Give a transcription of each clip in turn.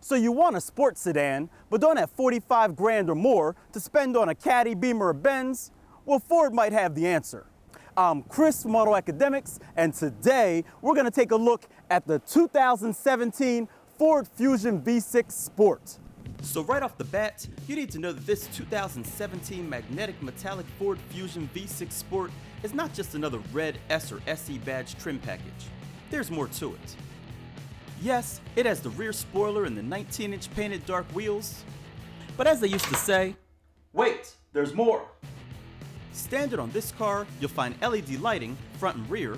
So you want a sports sedan, but don't have 45 grand or more to spend on a Caddy, Beamer, or Benz? Well, Ford might have the answer. I'm Chris from AutoAcademics, and today we're going to take a look at the 2017 Ford Fusion V6 Sport. So right off the bat, you need to know that this 2017 magnetic metallic Ford Fusion V6 Sport is not just another red S or SE badge trim package. There's more to it. Yes, it has the rear spoiler and the 19-inch painted dark wheels, but as they used to say, wait, there's more. Standard on this car, you'll find LED lighting, front and rear,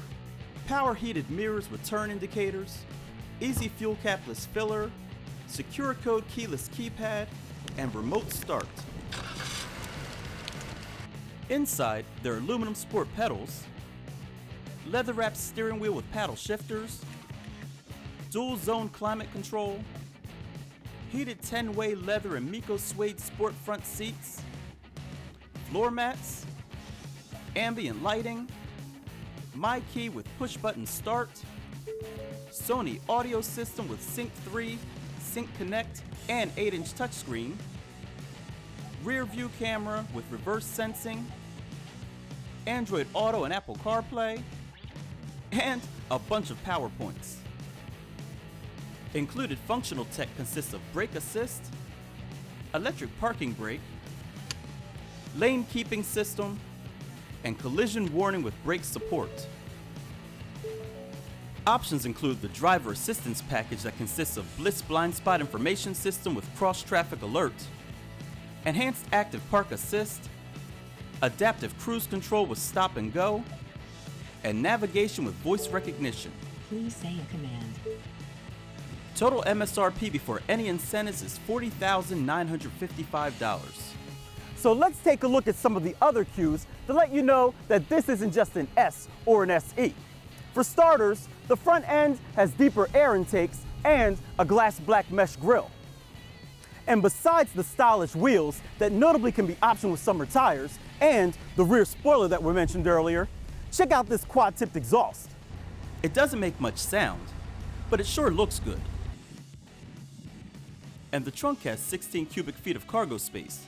power heated mirrors with turn indicators, easy fuel capless filler, secure code keyless keypad, and remote start. Inside, there are aluminum sport pedals, leather wrapped steering wheel with paddle shifters, dual zone climate control, heated 10-way leather and Miko suede sport front seats, floor mats, ambient lighting, My Key with push button start, Sony audio system with Sync 3, Sync Connect, and 8-inch touchscreen, rear view camera with reverse sensing, Android Auto and Apple CarPlay, and a bunch of power points. Included functional tech consists of brake assist, electric parking brake, lane keeping system, and collision warning with brake support. Options include the driver assistance package that consists of Bliss blind spot information system with cross traffic alert, enhanced active park assist, adaptive cruise control with stop and go, and navigation with voice recognition. Please say a command. Total M.S.R.P before any incentives is $40,955. So let's take a look at some of the other cues to let you know that this isn't just an S or an SE. For starters, the front end has deeper air intakes and a glass black mesh grille. And besides the stylish wheels that notably can be optioned with summer tires and the rear spoiler that we mentioned earlier, check out this quad-tipped exhaust. It doesn't make much sound, but it sure looks good. And the trunk has 16 cubic feet of cargo space.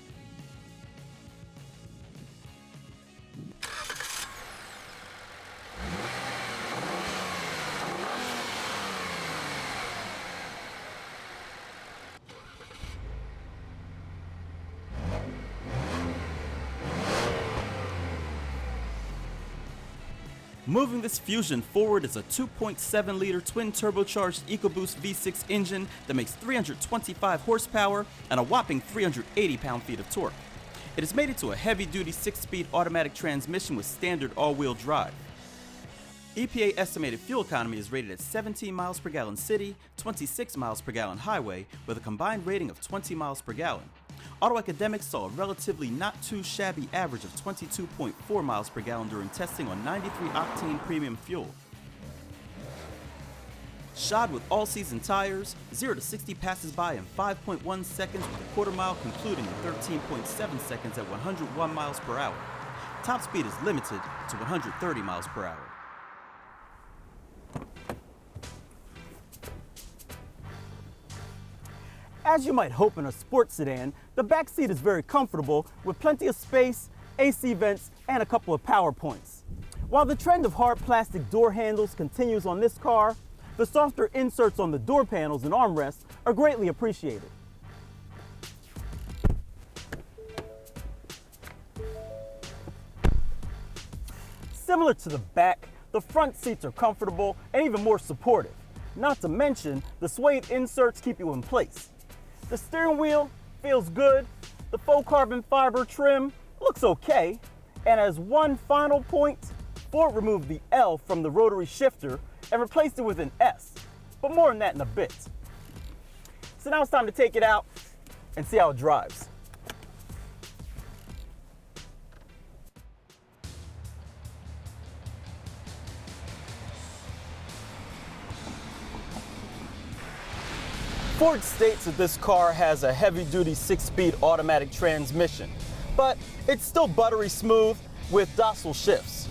Moving this Fusion forward is a 2.7-liter twin-turbocharged EcoBoost V6 engine that makes 325 horsepower and a whopping 380 pound-feet of torque. It is mated to a heavy-duty 6-speed automatic transmission with standard all-wheel drive. EPA estimated fuel economy is rated at 17 miles per gallon city, 26 miles per gallon highway, with a combined rating of 20 miles per gallon. AutoAcademics saw a relatively not too shabby average of 22.4 miles per gallon during testing on 93 octane premium fuel. Shod with all-season tires, 0 to 60 passes by in 5.1 seconds with a quarter mile concluding in 13.7 seconds at 101 miles per hour. Top speed is limited to 130 miles per hour. As you might hope in a sports sedan, the back seat is very comfortable with plenty of space, AC vents, and a couple of power points. While the trend of hard plastic door handles continues on this car, the softer inserts on the door panels and armrests are greatly appreciated. Similar to the back, the front seats are comfortable and even more supportive. Not to mention, the suede inserts keep you in place. The steering wheel feels good, the faux carbon fiber trim looks okay, and as one final point, Ford removed the L from the rotary shifter and replaced it with an S, but more on that in a bit. So now it's time to take it out and see how it drives. Ford states that this car has a heavy-duty 6-speed automatic transmission, but it's still buttery smooth with docile shifts.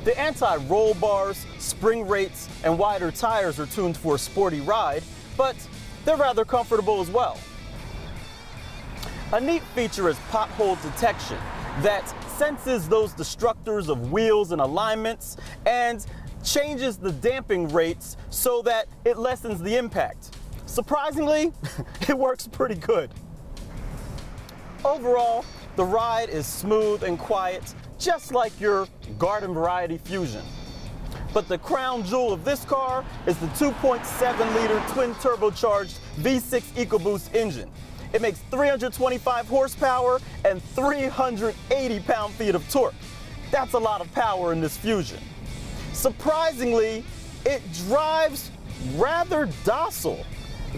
The anti-roll bars, spring rates, and wider tires are tuned for a sporty ride, but they're rather comfortable as well. A neat feature is pothole detection that senses those destructors of wheels and alignments and changes the damping rates so that it lessens the impact. Surprisingly, it works pretty good. Overall, the ride is smooth and quiet, just like your garden variety Fusion. But the crown jewel of this car is the 2.7-liter twin turbocharged V6 EcoBoost engine. It makes 325 horsepower and 380 pound-feet of torque. That's a lot of power in this Fusion. Surprisingly, it drives rather docile.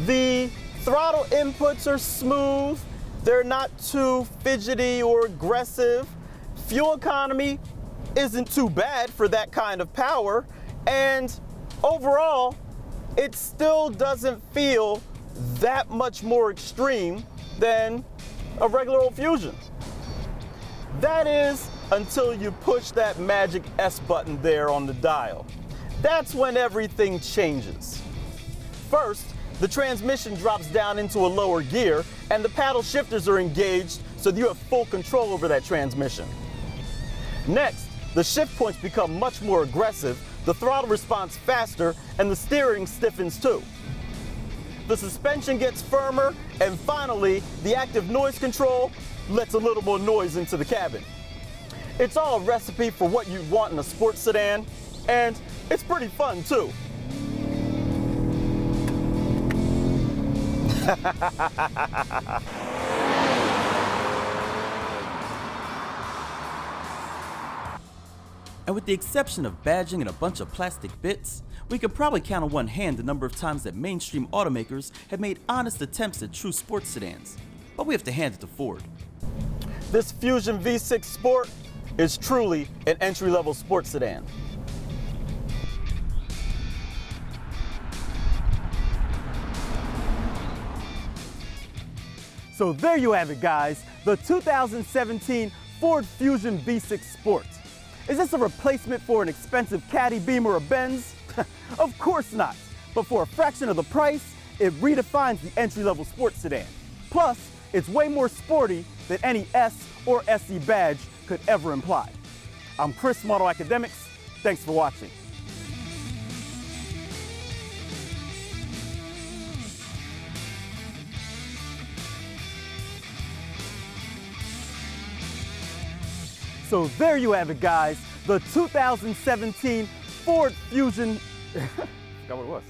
The throttle inputs are smooth, they're not too fidgety or aggressive. Fuel economy isn't too bad for that kind of power, and overall, it still doesn't feel that much more extreme than a regular old Fusion. That is until you push that magic S button there on the dial. That's when everything changes. First, the transmission drops down into a lower gear and the paddle shifters are engaged so that you have full control over that transmission. Next, the shift points become much more aggressive, the throttle responds faster, and the steering stiffens too. The suspension gets firmer, and finally, the active noise control lets a little more noise into the cabin. It's all a recipe for what you'd want in a sports sedan, and it's pretty fun too. And with the exception of badging and a bunch of plastic bits, we can probably count on one hand the number of times that mainstream automakers have made honest attempts at true sports sedans. But we have to hand it to Ford. This Fusion V6 Sport is truly an entry-level sports sedan. So there you have it, guys, the 2017 Ford Fusion V6 Sport. Is this a replacement for an expensive Caddy, Beamer, or Benz? Of course not. But for a fraction of the price, it redefines the entry-level sports sedan. Plus, it's way more sporty than any S or SE badge could ever imply. I'm Chris from AutoAcademics. Thanks for watching. So there you have it, guys, the 2017 Ford Fusion, I forgot what it was.